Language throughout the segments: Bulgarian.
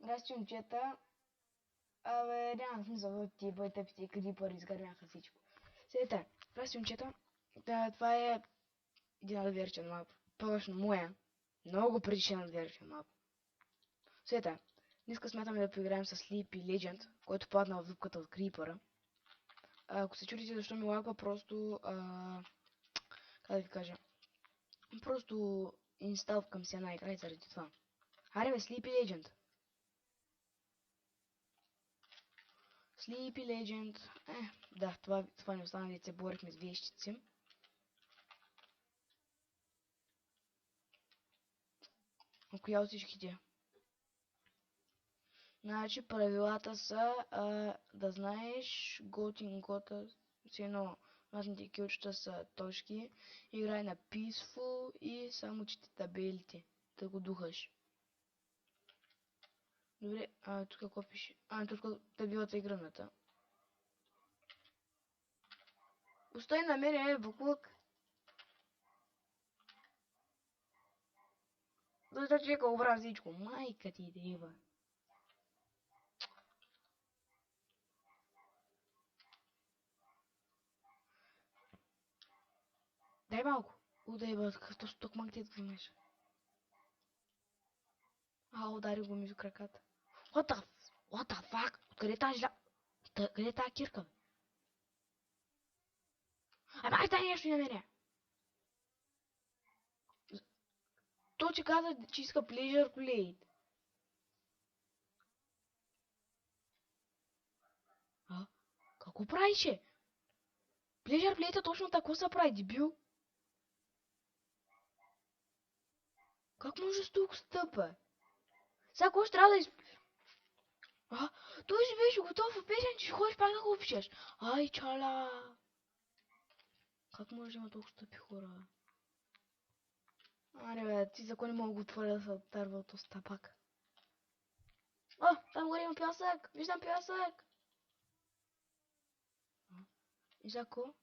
Здрасти, момчета. Абе, няма смисъл от тия тъпите крипър изгърмяха всичко. Сета, здрасти, момчета. Да, това е един адверчен мап. По-точно моя. Много предишен адверчен мап. Сета, днеска смятаме да поиграем с Sleepy Legend, който падна в дупката от крипъра. Ако се чудите защо ми лагва, просто... как да ви кажа? Просто инсталвкам си една игра и заради това. Аре бе, Sleepy Legend. Sleepy Legend. Да, това не остана, да се борихме с вещици. А коя от всичките? Значи правилата са да знаеш готингота с едно. Мазните кючета са точки. Играй на Peaceful и само чети табелите. Да го духаш. Добре, тук какво пише? Тук табилата е гръмната. Остай на мен, буклук. Да чека обрам всичко. Майка ти дева. Дай малко. Удай бе, какъв точно тук магнит го имаш. Удари го между краката. What the fuck? Откъде е тази къде е тази кирка? Ай, дай нещо на мене! То, че каза, че иска Pleasure Blade. Какво правише? Pleasure Blade точно така се прави, дебил. Как може с толкова стъпа? Сега кой ще трябва да той си беше готов в песен, че ходиш пак да го опишеш. Ай, чала. Как може да има толкова стъпи хора? Аре бе, ти за кой не мога да го отворя да се отърва от уста пак? Там горе има пясък! Виждам пясък! И за ко?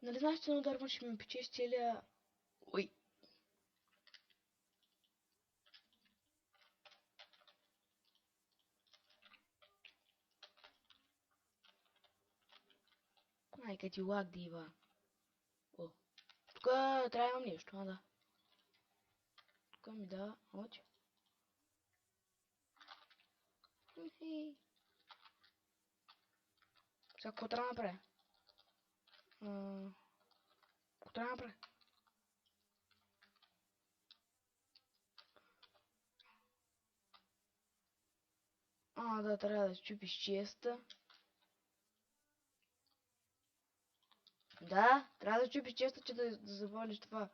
Нали знаеш, че на удар ще ми печеш целия... Ой! Майка ти лак дива. Тук трябва да имам нещо, да. Тук ми да... Очи. Сега какво трябва да направя? Какво трябва да направя? Да, трябва да счупиш честа. Да, трябва да счупиш честа, че да завалиш това.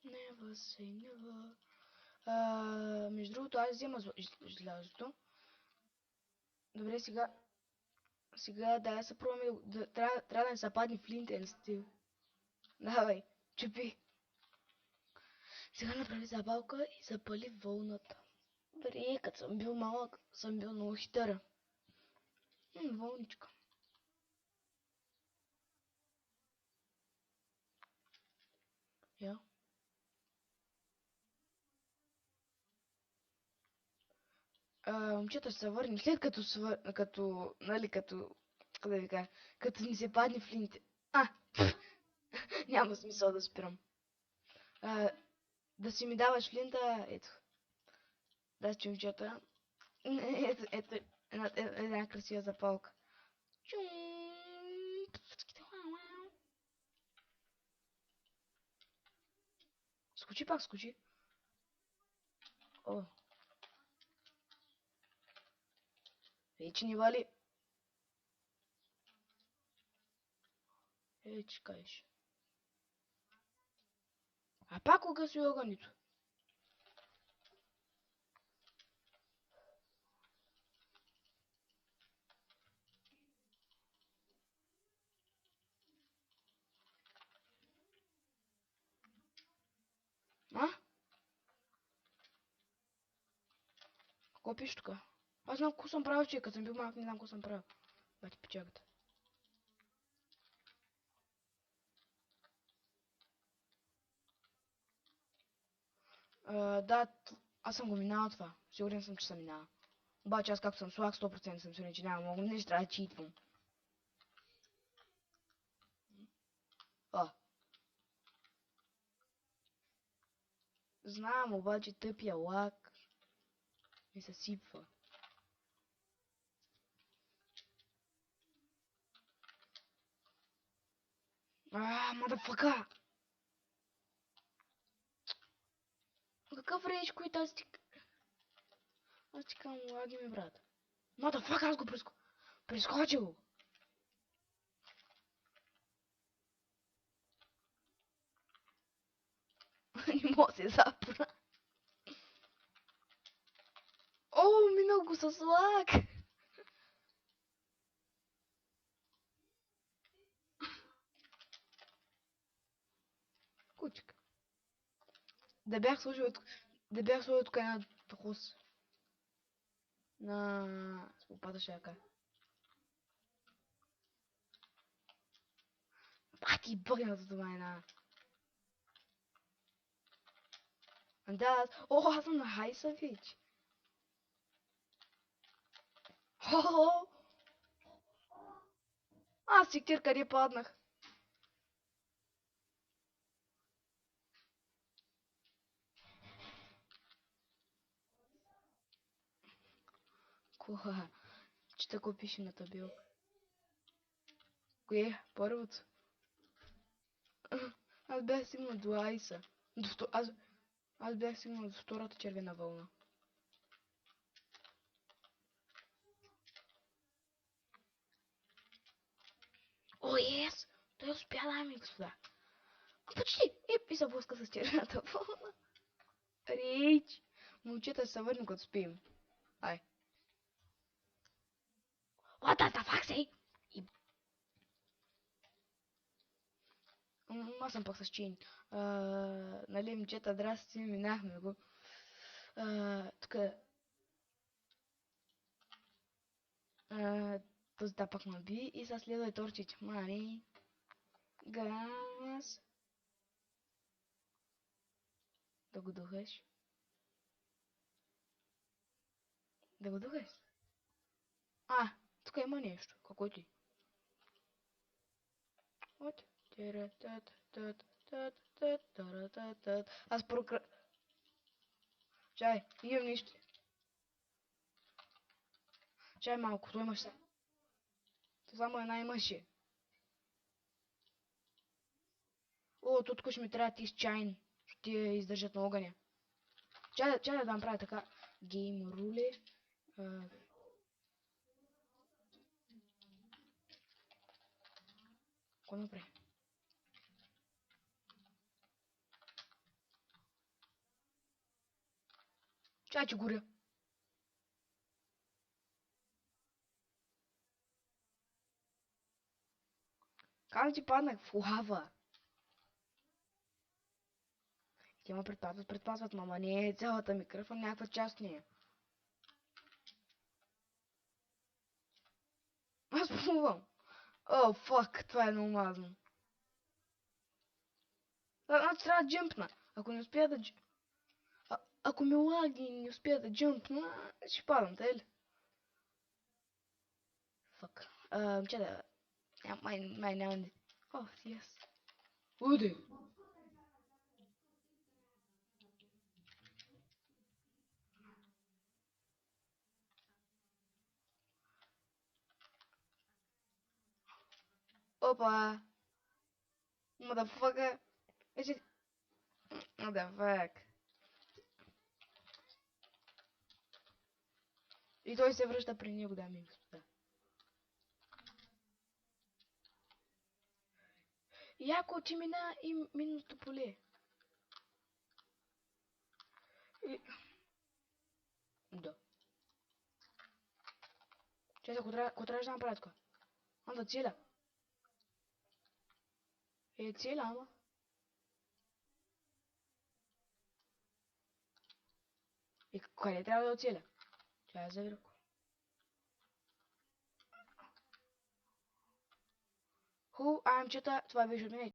Never say never. Между другото, аз взема желязото. Добре, сега да се пробваме трябва да не се падне флинтен стил. Давай, чупи. Сега направи забавка и запали вълната. Добре, като съм бил малък, съм бил много хитър. Вълничка. Я. Момчета ще се върнем след нали, как да ви кажа, като ни се падне флинт. Няма смисъл да спирам. Да си ми даваш флинта, ето. Да, момчета. Ето, една красива запалка. Скочи пак, скочи. Вече ни вали. Че кажеш. Пак кога си огънито? Какво пише тук? Аз знам какво съм правил, че като съм бил малък, не знам какво съм правил. Бати печагата. Да, аз съм го минал това. Сигурен съм, че съм минал. Обаче аз както съм слаг, 100% съм сигурен, че няма мога. Не ще трябва да читвам. О, знам, обаче тъпия лак ми се сипва. Мадафака! Какъв рейдж, които аз ти казвам, лаги ми, брат. Мадафака, аз го прескочи го. Не мога се запра. О, минал го с лак. Кучка. Да бях сложил тук една хос на попадаше ръка. Бати бъгната това една. Да, аз съм на хайса вече. Хо-хо! Аз сектир къде паднах. Кога? Че тако пише на табелка. Кое? Първото? Аз бях стигнал до айса. Аз бях стигнал до втората червена вълна. О, ес! Той успя, дами и господа. Почти! И се блъска с червената вълна. Рейч! Момчета се върна като спим. Ай. What the fuck, say? Аз съм пак с чин. Нали, момчета, здрасти, минахме го. Тук... Този да пак ме би и сега следва и торчите. Мани. Газ. Да го духаш. Да го духаш. Тук има нещо. Какво ти? От. Аз прокра... Чай, имам нищо. Чай малко, той имаш са. То само една имаше. О, тут ще ми трябва ти с чайн. Ще ти я издържат на огъня. Чай да направя така. Гейм руле. Какво направи? Чай, че горя. Казвам ти паднах в лава. Те ме предпазват, мама. Не е цялата ми кръв, а някаква част не е. Аз плувам. О, фак, това е много мазно. Значи трябва да джъмпна. Ако не успя да Ако ми лаги и не успя да джъмпна, ще падам, тъй ли? Фак. Момчета, май няма не. О, yes. Уде. Опа. Motherfucker. Is it? What the fuck? И той се връща при него, дами и господа. Яко ти мина и минното поле. И... Да. Че сега, какво трябваше да направя така? Да целя. Целя, ама. И къде трябва да оцеля? Чай да завира. Хубаво, момчета, това беше от мен.